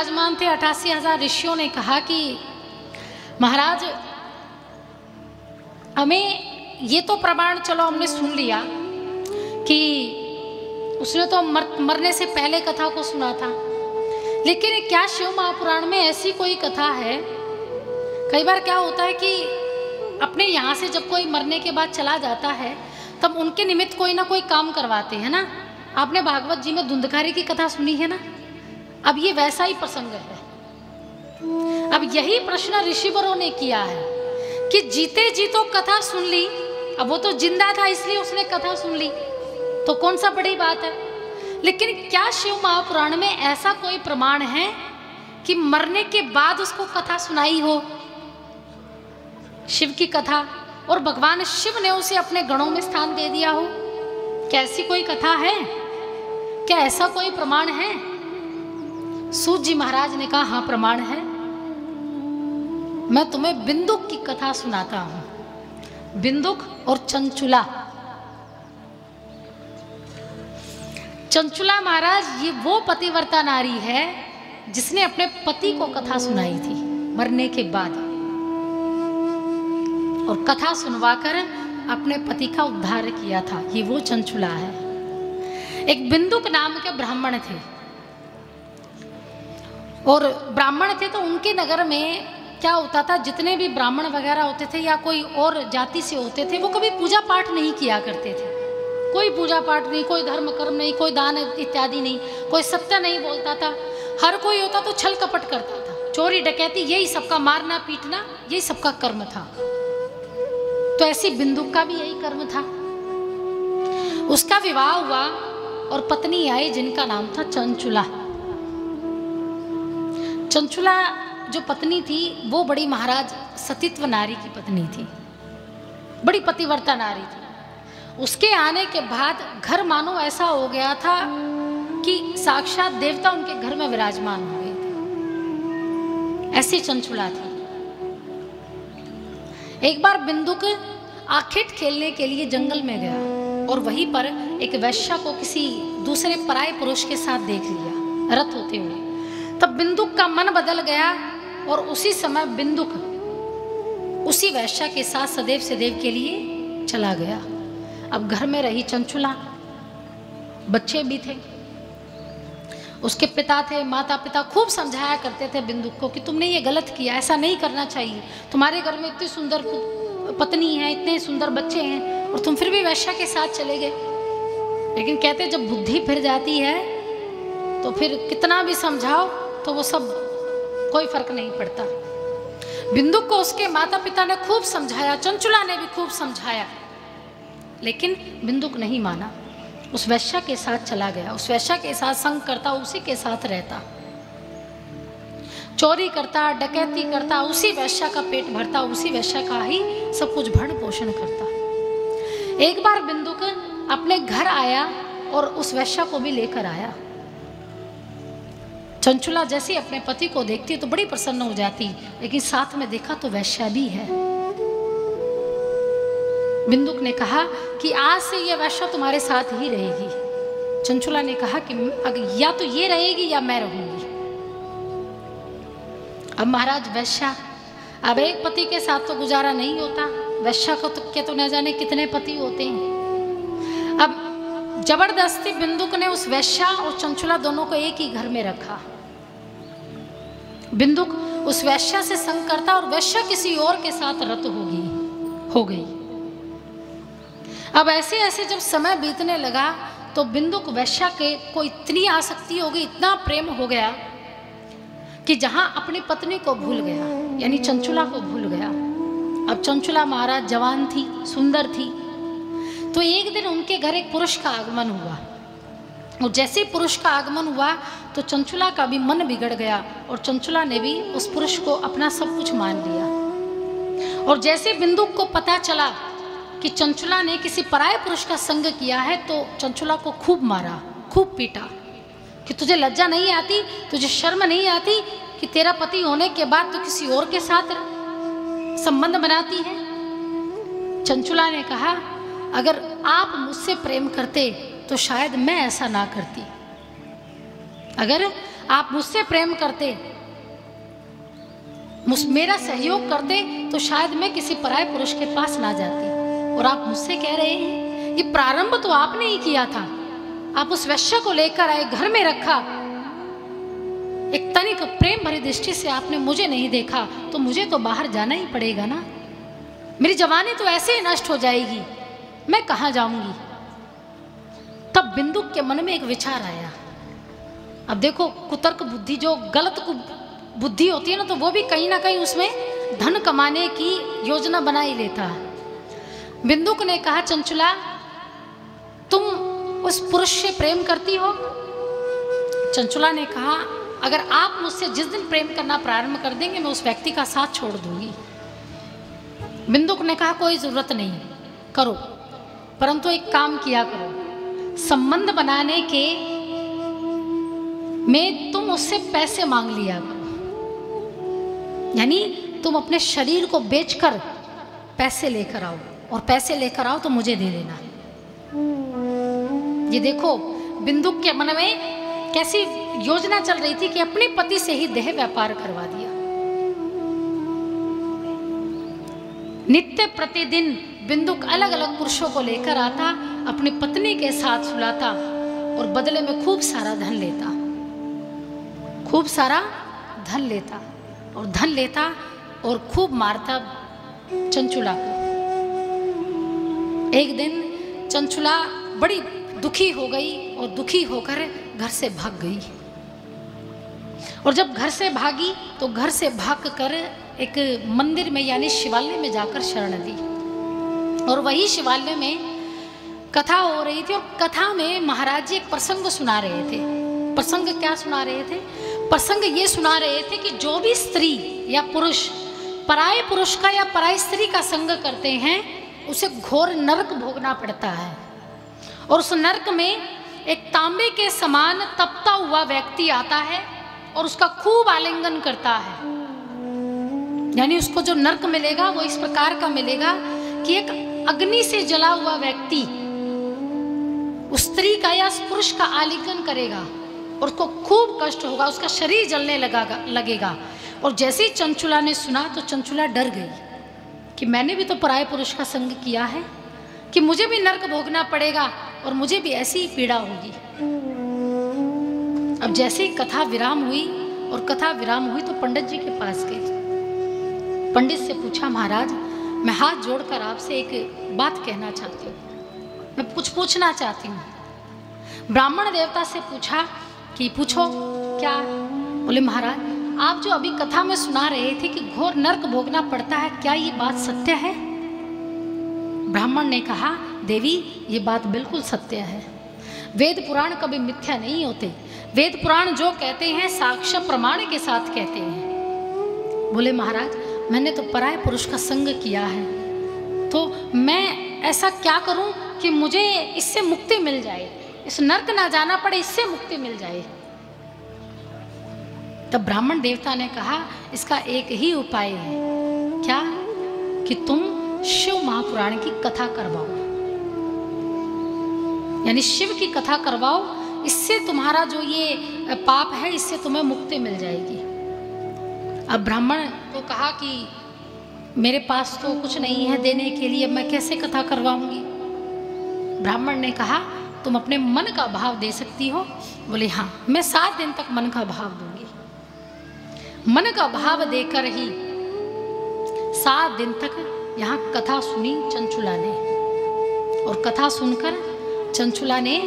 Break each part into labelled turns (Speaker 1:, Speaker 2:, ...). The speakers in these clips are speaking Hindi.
Speaker 1: विराजमान थे 88,000 ऋषियों ने कहा कि महाराज हमें ये तो प्रमाण चलो हमने सुन लिया कि उसने तो मरने से पहले कथा को सुना था, लेकिन क्या शिव महापुराण में ऐसी कोई कथा है? कई बार क्या होता है कि अपने यहाँ से जब कोई मरने के बाद चला जाता है तब उनके निमित्त कोई ना कोई काम करवाते हैं ना। आपने भागवत जी में धुंधकारी की कथा सुनी है ना, अब ये वैसा ही प्रसंग है। अब यही प्रश्न ऋषिवरों ने किया है कि जीते जी तो कथा सुन ली, अब वो तो जिंदा था इसलिए उसने कथा सुन ली, तो कौन सा बड़ी बात है। लेकिन क्या शिव महापुराण में ऐसा कोई प्रमाण है कि मरने के बाद उसको कथा सुनाई हो, शिव की कथा, और भगवान शिव ने उसे अपने गणों में स्थान दे दिया हो? क्या ऐसी कोई कथा है? क्या ऐसा कोई प्रमाण है? सूत जी महाराज ने कहा हाँ प्रमाण है। मैं तुम्हें बिंदुक की कथा सुनाता हूं, बिंदुक और चंचुला। चंचुला महाराज ये वो पतिव्रता नारी है जिसने अपने पति को कथा सुनाई थी मरने के बाद, और कथा सुनवाकर अपने पति का उद्धार किया था। ये वो चंचुला है। एक बिंदुक नाम के ब्राह्मण थे, और ब्राह्मण थे तो उनके नगर में क्या होता था, जितने भी ब्राह्मण वगैरह होते थे या कोई और जाति से होते थे, वो कभी पूजा पाठ नहीं किया करते थे। कोई पूजा पाठ नहीं, कोई धर्म कर्म नहीं, कोई दान इत्यादि नहीं, कोई सत्य नहीं बोलता था। हर कोई होता तो छल कपट करता था, चोरी डकैती, यही सबका, मारना पीटना, यही सबका कर्म था। तो ऐसी बिंदुक का भी यही कर्म था। उसका विवाह हुआ और पत्नी आई जिनका नाम था चंचुला। चंचुला जो पत्नी थी वो बड़ी महाराज सतीत्व नारी की पत्नी थी, बड़ी पतिव्रता नारी थी। उसके आने के बाद घर मानो ऐसा हो गया था कि साक्षात देवता उनके घर में विराजमान हो गए थे। ऐसी चंचुला थी। एक बार बिंदुक आखेट खेलने के लिए जंगल में गया और वहीं पर एक वैश्या को किसी दूसरे पराये पुरुष के साथ देख लिया रथ होते हुए। तब बिंदुक का मन बदल गया और उसी समय बिंदुक उसी वैश्या के साथ सदैव सदैव के लिए चला गया। अब घर में रही चंचुला, बच्चे भी थे, उसके पिता थे, माता पिता खूब समझाया करते थे बिंदुक को कि तुमने ये गलत किया, ऐसा नहीं करना चाहिए, तुम्हारे घर में इतनी सुंदर पत्नी है, इतने सुंदर बच्चे हैं और तुम फिर भी वैश्या के साथ चले गए। लेकिन कहते जब बुद्धि फिर जाती है तो फिर कितना भी समझाओ तो वो सब कोई फर्क नहीं पड़ता। बिंदुक को उसके माता पिता ने खूब समझाया, चंचुला ने भी खूब समझाया, लेकिन बिंदुक नहीं माना। उस वैश्या के साथ चला गया, उस वैश्या के साथ संग करता, उसी के साथ रहता, चोरी करता, डकैती करता, उसी वैश्या का पेट भरता, उसी वैश्या का ही सब कुछ भरण पोषण करता। एक बार बिंदुक अपने घर आया और उस वैश्या को भी लेकर आया। चंचुला जैसे अपने पति को देखती तो बड़ी प्रसन्न हो जाती, लेकिन साथ में देखा तो वैश्या भी है। बिंदुक ने कहा कि आज से यह वैश्या तुम्हारे साथ ही रहेगी। चंचुला ने कहा कि अगर या तो ये रहेगी या मैं रहूंगी। अब महाराज वैश्या, अब एक पति के साथ तो गुजारा नहीं होता, वैश्या को तो न जाने कितने पति होते हैं। अब जबरदस्ती बिंदुक ने उस वैश्या और चंचुला दोनों को एक ही घर में रखा। बिंदुक उस वैश्या से संग करता और वैश्या किसी और के साथ रत हो गई। अब ऐसे ऐसे जब समय बीतने लगा तो बिंदुक वैश्या के को इतनी आसक्ति हो गई, इतना प्रेम हो गया कि जहां अपनी पत्नी को भूल गया, यानी चंचुला को भूल गया। अब चंचुला महाराज जवान थी, सुंदर थी, तो एक दिन उनके घर एक पुरुष का आगमन हुआ, और जैसे पुरुष का आगमन हुआ तो चंचुला का भी मन बिगड़ गया और चंचुला ने भी उस पुरुष को अपना सब कुछ मान लिया। और जैसे बिंदुक को पता चला कि चंचुला ने किसी पराये पुरुष का संग किया है तो चंचुला को खूब मारा, खूब पीटा कि तुझे लज्जा नहीं आती, तुझे शर्म नहीं आती कि तेरा पति होने के बाद तो किसी और के साथ संबंध बनाती है। चंचुला ने कहा अगर आप मुझसे प्रेम करते तो शायद मैं ऐसा ना करती। अगर आप मुझसे प्रेम करते, मेरा सहयोग करते, तो शायद मैं किसी पराये पुरुष के पास ना जाती। और आप मुझसे कह रहे हैं, ये प्रारंभ तो आपने ही किया था। आप उस वैश्य को लेकर आए, घर में रखा, एक तनिक प्रेम भरी दृष्टि से आपने मुझे नहीं देखा, तो मुझे तो बाहर जाना ही पड़ेगा ना। मेरी जवानी तो ऐसे ही नष्ट हो जाएगी, मैं कहाँ जाऊंगी। तब बिंदुक के मन में एक विचार आया। अब देखो, कुतर्क बुद्धि, जो गलत बुद्धि होती है ना, तो वो भी कहीं ना कहीं उसमें धन कमाने की योजना बना ही लेता है। बिंदुक ने कहा, चंचुला तुम उस पुरुष से प्रेम करती हो? चंचुला ने कहा, अगर आप मुझसे जिस दिन प्रेम करना प्रारंभ कर देंगे, मैं उस व्यक्ति का साथ छोड़ दूंगी। बिंदुक ने कहा, कोई जरूरत नहीं, करो, परंतु एक काम किया करो, संबंध बनाने के में तुम उससे पैसे मांग लिया करो। यानी तुम अपने शरीर को बेचकर पैसे लेकर आओ, और पैसे लेकर आओ तो मुझे दे देना। ये देखो, बिंदुक के मन में कैसी योजना चल रही थी कि अपने पति से ही देह व्यापार करवा दिया। नित्य प्रतिदिन बिंदुक अलग अलग पुरुषों को लेकर आता, अपनी पत्नी के साथ सुलाता, और बदले में खूब सारा धन लेता, खूब सारा धन लेता, और धन लेता और खूब मारता चंचुला को। एक दिन चंचुला बड़ी दुखी हो गई, और दुखी होकर घर से भाग गई। और जब घर से भागी, तो घर से भागकर एक मंदिर में यानी शिवालय में जाकर शरण ली। और वही शिवालय में कथा हो रही थी, और कथा में महाराज जी एक प्रसंग सुना रहे थे। प्रसंग क्या सुना रहे थे? प्रसंग ये सुना रहे थे कि जो भी स्त्री या पुरुष पराये पुरुष का या पराई स्त्री का संग करते हैं, उसे घोर नरक भोगना पड़ता है। और उस नरक में एक तांबे के समान तपता हुआ व्यक्ति आता है और उसका खूब आलिंगन करता है। यानी उसको जो नरक मिलेगा वो इस प्रकार का मिलेगा कि एक अग्नि से जला हुआ व्यक्ति उस स्त्री का या उस पुरुष का आलिंगन करेगा, और उसको खूब कष्ट होगा, उसका शरीर जलने लगेगा। और जैसे ही चंचुला ने सुना, तो चंचुला डर गई कि मैंने भी तो पराये पुरुष का संग किया है, कि मुझे भी नरक भोगना पड़ेगा और मुझे भी ऐसी ही पीड़ा होगी। अब जैसे ही कथा विराम हुई, और कथा विराम हुई तो पंडित जी के पास गई। पंडित से पूछा, महाराज मैं हाथ जोड़कर आपसे एक बात कहना चाहती हूँ, मैं कुछ पूछना चाहती हूँ। ब्राह्मण देवता से पूछा कि पूछो क्या? बोले, महाराज आप जो अभी कथा में सुना रहे थे कि घोर नरक भोगना पड़ता है, क्या ये बात सत्य है? ब्राह्मण ने कहा, देवी ये बात बिल्कुल सत्य है। वेद पुराण कभी मिथ्या नहीं होते। वेद पुराण जो कहते हैं साक्ष्य प्रमाण के साथ कहते हैं। बोले, महाराज मैंने तो पराये पुरुष का संग किया है, तो मैं ऐसा क्या करूं कि मुझे इससे मुक्ति मिल जाए, इस नरक ना जाना पड़े, इससे मुक्ति मिल जाए। तब ब्राह्मण देवता ने कहा, इसका एक ही उपाय है। क्या? कि तुम शिव महापुराण की कथा करवाओ, यानी शिव की कथा करवाओ, इससे तुम्हारा जो ये पाप है इससे तुम्हें मुक्ति मिल जाएगी। अब ब्राह्मण को कहा कि मेरे पास तो कुछ नहीं है देने के लिए, मैं कैसे कथा करवाऊंगी? ब्राह्मण ने कहा, तुम अपने मन का भाव दे सकती हो। बोले, हाँ मैं 7 दिन तक मन का भाव दूंगी। मन का भाव देकर ही 7 दिन तक यहाँ कथा सुनी चंचुला ने, और कथा सुनकर चंचुला ने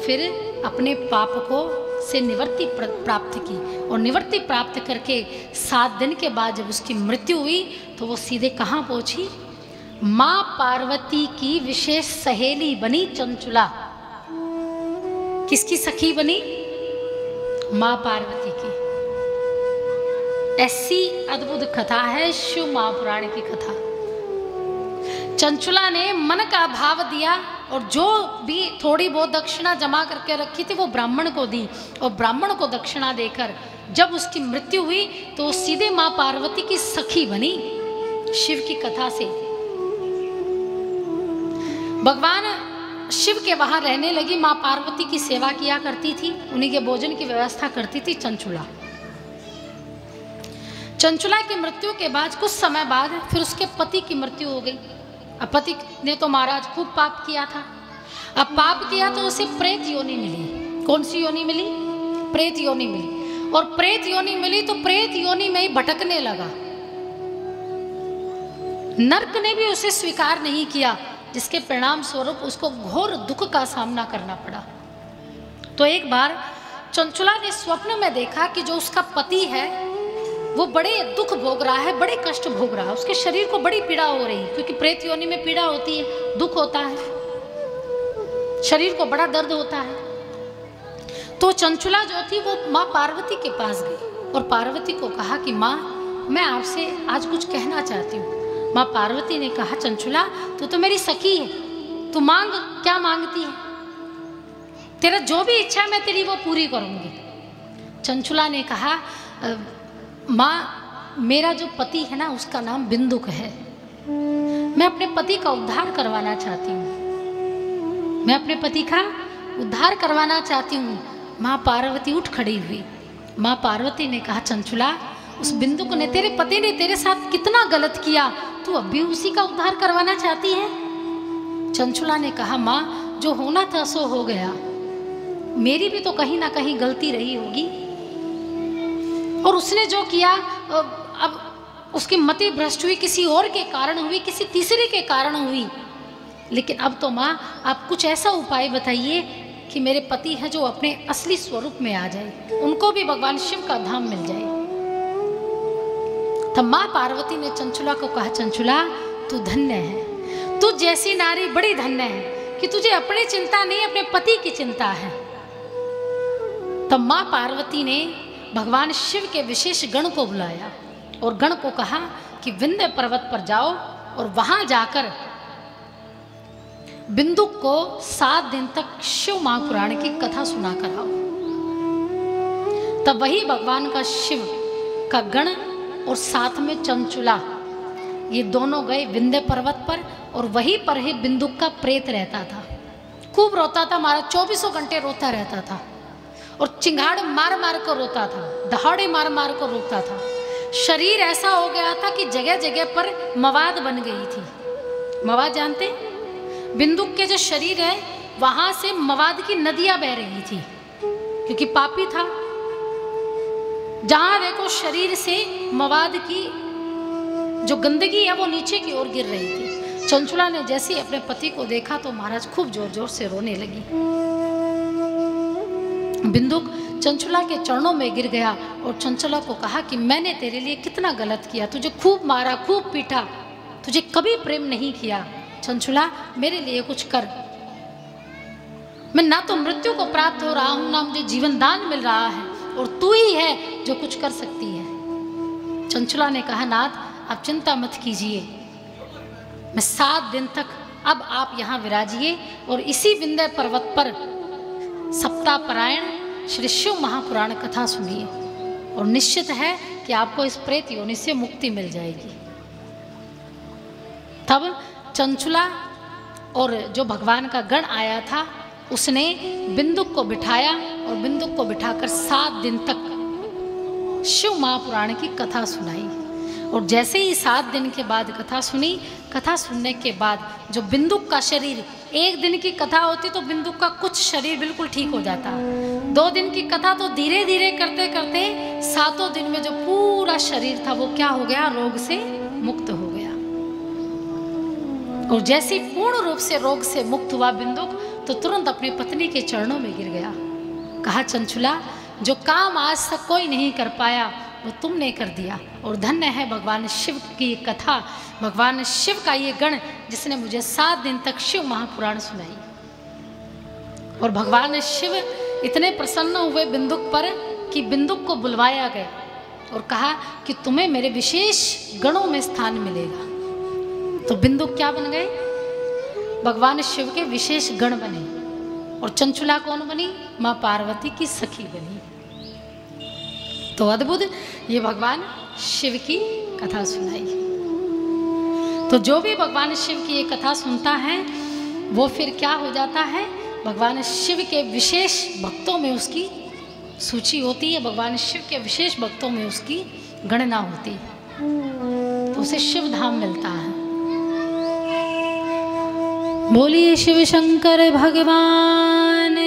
Speaker 1: फिर अपने पाप को से निवृत्ति प्राप्त की, और निवृत्ति प्राप्त करके 7 दिन के बाद जब उसकी मृत्यु हुई, तो वो सीधे कहाँ पहुंची? माँ पार्वती की विशेष सहेली बनी चंचुला। किसकी सखी बनी? माँ पार्वती की। ऐसी अद्भुत कथा है शिव महापुराण की कथा। चंचुला ने मन का भाव दिया, और जो भी थोड़ी बहुत दक्षिणा जमा करके रखी थी वो ब्राह्मण को दी, और ब्राह्मण को दक्षिणा देकर जब उसकी मृत्यु हुई तो सीधे माँ पार्वती की सखी बनी शिव की कथा से। भगवान शिव के वहाँ रहने लगी। माँ पार्वती की सेवा किया करती थी, उन्हीं के भोजन की व्यवस्था करती थी चंचुला। चंचुला की मृत्यु के बाद कुछ समय बाद फिर उसके पति की मृत्यु हो गई। अब पति ने तो महाराज खूब पाप किया था। अब पाप किया तो उसे प्रेत योनि मिली। कौन सी योनि मिली? प्रेत योनि मिली। और प्रेत योनि मिली तो प्रेत योनि में ही भटकने लगा। नर्क ने भी उसे स्वीकार नहीं किया, जिसके परिणाम स्वरूप उसको घोर दुख का सामना करना पड़ा। तो एक बार चंचुला ने स्वप्न में देखा कि जो उसका पति है वो बड़े दुख भोग रहा है, बड़े कष्ट भोग रहा है, उसके शरीर को बड़ी पीड़ा हो रही है, क्योंकि प्रेत योनि में पीड़ा होती है, दुख होता है, शरीर को बड़ा दर्द होता है। तो चंचुला जो थी वो माँ पार्वती के पास गई और पार्वती को कहा कि माँ, मैं आपसे आज कुछ कहना चाहती हूँ। माँ पार्वती ने कहा, चंचुला तू तो मेरी सखी है, तू मांग, क्या मांगती है? तेरा जो भी इच्छा है मैं तेरी वो पूरी करूँगी। चंचुला ने कहा, माँ मेरा जो पति है ना उसका नाम बिंदुक है, मैं अपने पति का उद्धार करवाना चाहती हूँ, मैं अपने पति का उद्धार करवाना चाहती हूँ। माँ पार्वती उठ खड़ी हुई। माँ पार्वती ने कहा, चंचुला उस बिंदुक ने, तेरे पति ने तेरे साथ कितना गलत किया, तू अब भी उसी का उद्धार करवाना चाहती है? चंचुला ने कहा, माँ जो होना था सो हो गया, मेरी भी तो कहीं ना कहीं गलती रही होगी, और उसने जो किया अब उसकी मति भ्रष्ट हुई, किसी और के कारण हुई, किसी तीसरे के कारण हुई। लेकिन अब तो माँ आप कुछ ऐसा उपाय बताइए कि मेरे पति हैं जो अपने असली स्वरूप में आ जाए, उनको भी भगवान शिव का धाम मिल जाए। तब माँ पार्वती ने चंचुला को कहा, चंचुला तू धन्य है, तू जैसी नारी बड़ी धन्य है कि तुझे अपनी चिंता नहीं अपने पति की चिंता है। तब माँ पार्वती ने भगवान शिव के विशेष गण को बुलाया और गण को कहा कि विंध्य पर्वत पर जाओ और वहां जाकर बिंदुक को 7 दिन तक शिव महापुराण की कथा सुना कर आओ। तब वही भगवान का शिव का गण और साथ में चंचुला, ये दोनों गए विंध्य पर्वत पर, और वहीं पर ही बिंदुक का प्रेत रहता था। खूब रोता था, महाराज 24 घंटे रोता रहता था और चिंगाड़ मार मार कर रोता था, दहाड़े मार मार कर रोता था। शरीर ऐसा हो गया था कि जगह जगह पर मवाद बन गई थी। मवाद जानते? बिंदुक के जो शरीर है वहां से मवाद की नदियां बह रही थी, क्योंकि पापी था। जहां देखो शरीर से मवाद की जो गंदगी है वो नीचे की ओर गिर रही थी। चंचुला ने जैसे ही अपने पति को देखा तो महाराज खूब जोर जोर से रोने लगी। बिंदुक चंचुला के चरणों में गिर गया और चंचुला को कहा कि मैंने तेरे लिए कितना गलत किया, तुझे खूब मारा, खूब पीटा, तुझे कभी प्रेम नहीं किया। चंचुला मेरे लिए कुछ कर, मैं ना तो मृत्यु को प्राप्त हो रहा हूं, ना मुझे जीवन दान मिल रहा है, और तू ही है जो कुछ कर सकती है। चंचुला ने कहा, नाथ आप चिंता मत कीजिए, मैं 7 दिन तक अब आप यहाँ विराजिए और इसी विंध्य पर्वत पर सप्ताह परायण श्री शिव महापुराण कथा सुनिए, और निश्चित है कि आपको इस प्रेत योनि से मुक्ति मिल जाएगी। तब चंचुला और जो भगवान का गण आया था उसने बिंदुक को बिठाया और बिंदुक को बिठाकर 7 दिन तक शिव महापुराण की कथा सुनाई। और जैसे ही 7 दिन के बाद कथा सुनी, कथा सुनने के बाद जो बिंदुक का शरीर, 1 दिन की कथा होती तो बिंदुक का कुछ शरीर बिल्कुल ठीक हो जाता, 2 दिन की कथा तो धीरे धीरे करते करते 7वें दिन में जो पूरा शरीर था वो क्या हो गया, रोग से मुक्त हो गया। और जैसे पूर्ण रूप से रोग से मुक्त हुआ बिंदुक तो तुरंत अपनी पत्नी के चरणों में गिर गया। कहा, चंचुला जो काम आज तक कोई नहीं कर पाया वो तुमने कर दिया, और धन्य है भगवान शिव की ये कथा, भगवान शिव का ये गण जिसने मुझे 7 दिन तक शिव महापुराण सुनाई। और भगवान शिव इतने प्रसन्न हुए बिंदुक पर कि बिंदुक को बुलवाया गया और कहा कि तुम्हें मेरे विशेष गणों में स्थान मिलेगा। तो बिंदुक क्या बन गए, भगवान शिव के विशेष गण बने। और चंचुला कौन बनी, माँ पार्वती की सखी बनी। तो अद्भुत ये भगवान शिव की कथा सुनाई। तो जो भी भगवान शिव की ये कथा सुनता है वो फिर क्या हो जाता है, भगवान शिव के विशेष भक्तों में उसकी सूची होती है, भगवान शिव के विशेष भक्तों में उसकी गणना होती है, तो उसे शिव धाम मिलता है। बोलिए शिव शंकर भगवान